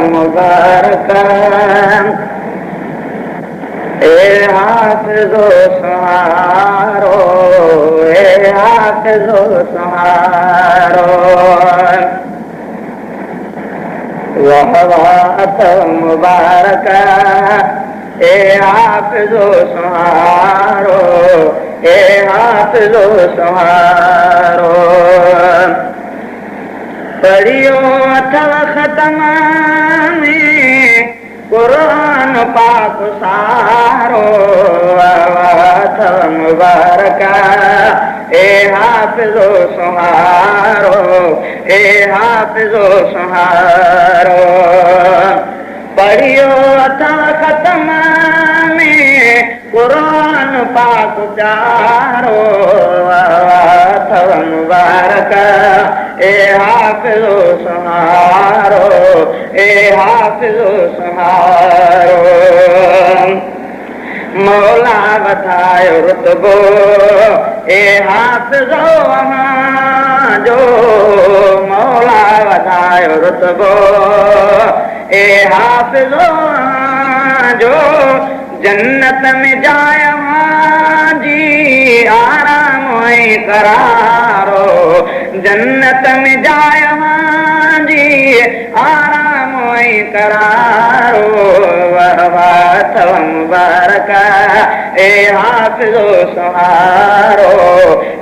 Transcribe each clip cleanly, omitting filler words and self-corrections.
मुबारक ए हाफ़िज़ो सहारो ए हाफ़िज़ो सहारो वाह वाह मुबारक ए हाफ़िज़ो सहारो ए हाफ़िज़ो सहारो पढ़ियो अथव ख़तम में क़ुरान पाक सारो अथव मुबारक ए हाफ़िज़ो सहारो ए हाफ़िज़ो सहारो पढ़ियो अथव ख़तम में क़ुरान पाक प्यारो अथव मुबारक ए हाफ़िज़ो सहारो ए हाफ़िज़ो सहारो मौला वधायो रुतबो ए हाफ़िज़ो जो मौला वधायो रुतबो ए हाफ़िज़ो जो जन्नत में जाय जी आराम ऐं करारो जन्नत में जाय जी आराम ऐं करारो अथव मुबारक ए हाफ़िज़ो सहारो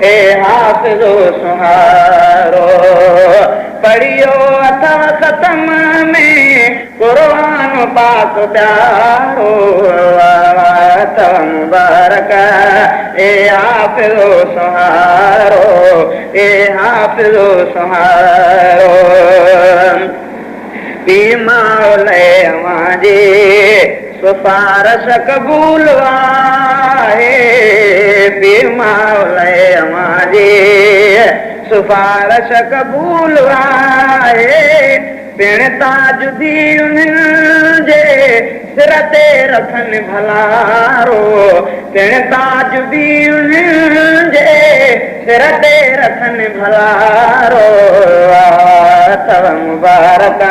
ए हाफ़िज़ो सहारो पढ़ियो अथव ख़तम में क़ुरान पाक प्यारो अथव मुबारक ए हाफ़िज़ो सहारो ए हाफ़िज़ो सहारो पी मौले अवांजी सिफ़ारिश क़बूल आहे पी मौले अवांजी सिफ़ारिश क़बूल आहे पिण ताजुद्दीन जे सिर ते रखनि भलारो पिण ताजुद्दीन जे सिर ते रखनि भलारो अथव मुबारक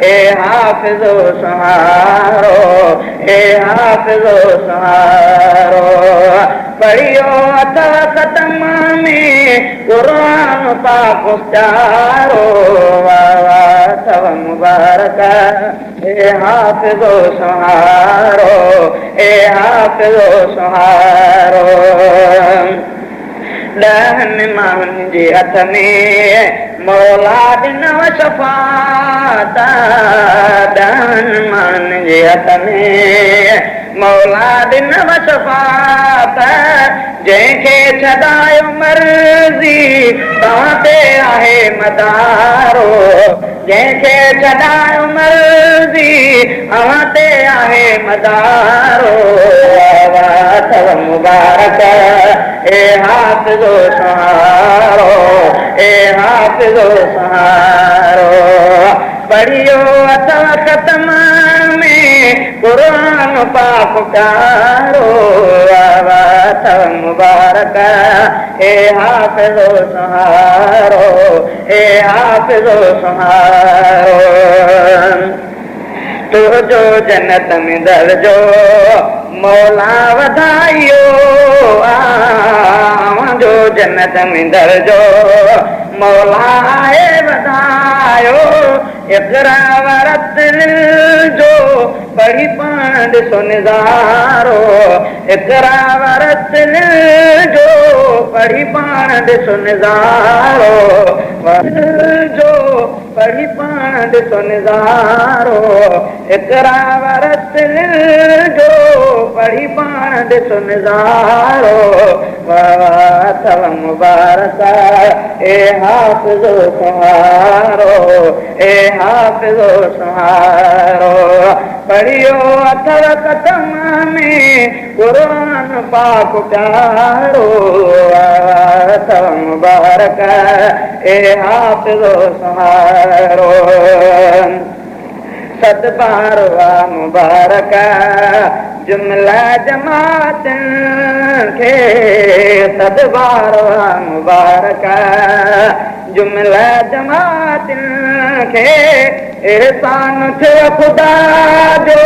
ए हाफ़िज़ो सहारो ए हाफ़िज़ो सहारो पढ़ियो अथव ख़तम में क़ुरान पाक प्यारो अथव मुबारक ए हाफ़िज़ो सहारो ए हाफ़िज़ो सहारो ॾहनि माण्हुनि जे हथ में मौला ॾिनव शफ़ाअत ॾहनि माण्हुनि जे हथ में मौला ॾिनव शफ़ाअत जंहिंखे छॾायो मर्ज़ी तव्हां ते आहे मदारो जंहिंखे छॾायो मर्ज़ी तव्हां ते आहे मदारो अथव मुबारक ए हाफ़िज़ो सहारो ए हाफ़िज़ो सहारो पढ़ियो अथव ख़तम में क़ुरान पाक प्यारो अथव मुबारक ए हाफ़िज़ो सहारो ए हाफ़िज़ो सहारो तुंहिंजो जन्नत में दर्जो मौला वधायो जो जन्नत में दर्जो मौला आहे वधायो इक़रा वरतिल जो पढ़ी पाण ॾिसो निज़ारो इक़रा वरतिल जो पढ़ी पाण ॾिसो निज़ारो जो पढ़ी पाण ॾिसो निज़ारो इक़रा वरतिल जो पढ़ी पाण ॾिसो निज़ारो अथव मुबारक ए हाफ़िज़ो सहारो ए हाफ़िज़ो सहारो पढ़ियो अथव ख़तम में क़ुरान पाक प्यारो अथव मुबारक ए हाफ़िज़ो सहारो सदबार मुबारक जुमला जमातन के सदबार मुबारक जुमला जमातिन खे एहसान थियो ख़ुदा जो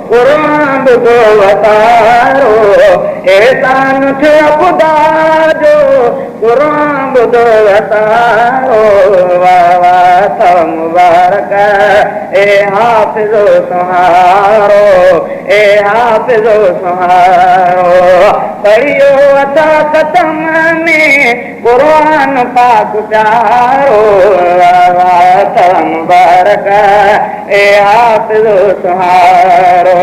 क़ुरान ॿुधो वतारो एहसान थियो ख़ुदा जो क़ुरान ॿुधो वतारो वाह वाह अथव मुबारक ए हाफ़िज़ो सुहारो ए हाफ़िज़ो सुहारो पढ़ियो अथा ख़तम में क़ुरान पाक प्यारो वाह वाह अथव मुबारक ए हाफ़िज़ो सुहारो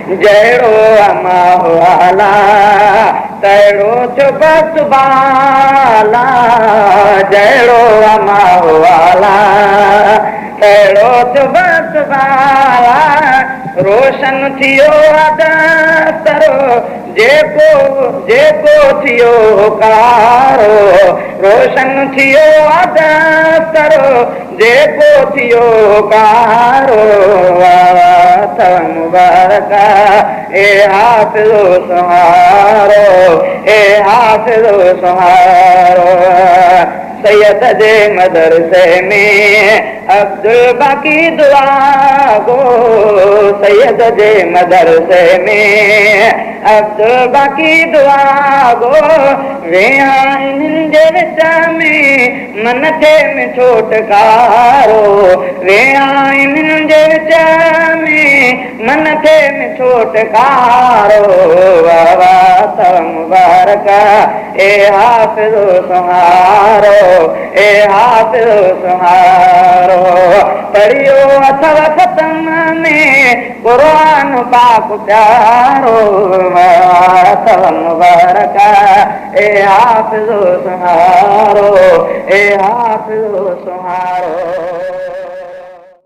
जहिड़ो अमाहवाला तहिड़ो थियो बस बाला जहिड़ो अमाहवाला तहिड़ो थियो बस बाला रोशन थियो अदस्तरो जेको जेको थियो कारो रोशन थियो अदस्तरो जेको थियो कारो अथव मुबारक ए हाफ़िज़ो सुहारो ए हाफ़िज़ो सुहारो सैयद जे मदरसे में अब्दुल बाकी दुआ गो सैयद जे मदरसे में अब्दुल बाकी दुआ गो वेहा इन्हनि जे विच में मन थे में छोटकारो वेहा इन्हनि जे विच में मन थे में छोटकारो वाह वाह अथव मुबारक ए हाफ़िज़ो सुहारो ए हाफ़िज़ो सुहारो पढ़ियो अथव ख़तम में क़ुरान पाक प्यारो अथव मुबारक ए हाफ़िज़ो सुहारो ए हाफ़िज़ो सुहारो